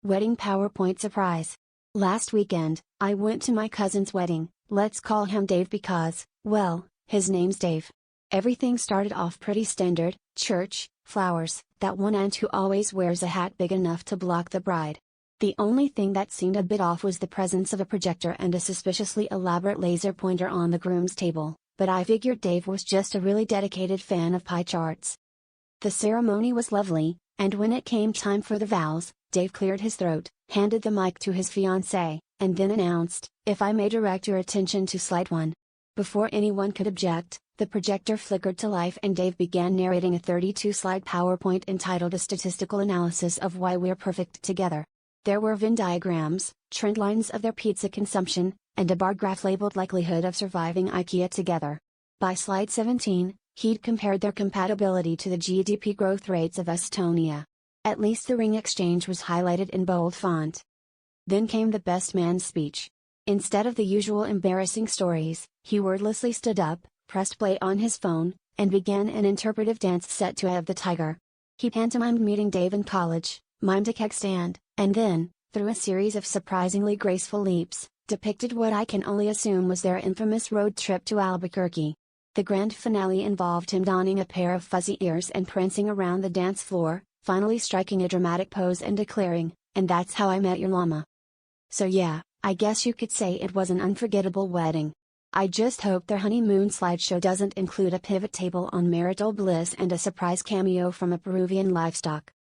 Wedding PowerPoint surprise. Last weekend, I went to my cousin's wedding. Let's call him Dave because, well, his name's Dave. Everything started off pretty standard: church, flowers, that one aunt who always wears a hat big enough to block the bride. The only thing that seemed a bit off was the presence of a projector and a suspiciously elaborate laser pointer on the groom's table, but I figured Dave was just a really dedicated fan of pie charts. The ceremony was lovely, and when it came time for the vows, Dave cleared his throat, handed the mic to his fiancée, and then announced, "If I may direct your attention to slide 1. Before anyone could object, the projector flickered to life and Dave began narrating a 32-slide PowerPoint entitled A Statistical Analysis of Why We're Perfect Together. There were Venn diagrams, trend lines of their pizza consumption, and a bar graph labeled Likelihood of Surviving IKEA Together. By slide 17, he'd compared their compatibility to the GDP growth rates of Estonia. At least the ring exchange was highlighted in bold font. Then came the best man's speech. Instead of the usual embarrassing stories, he wordlessly stood up, pressed play on his phone, and began an interpretive dance set to Eye of the Tiger. He pantomimed meeting Dave in college, mimed a keg stand, and then, through a series of surprisingly graceful leaps, depicted what I can only assume was their infamous road trip to Albuquerque. The grand finale involved him donning a pair of fuzzy ears and prancing around the dance floor, finally striking a dramatic pose and declaring, "And that's how I met your llama." So yeah, I guess you could say it was an unforgettable wedding. I just hope their honeymoon slideshow doesn't include a pivot table on marital bliss and a surprise cameo from a Peruvian livestock.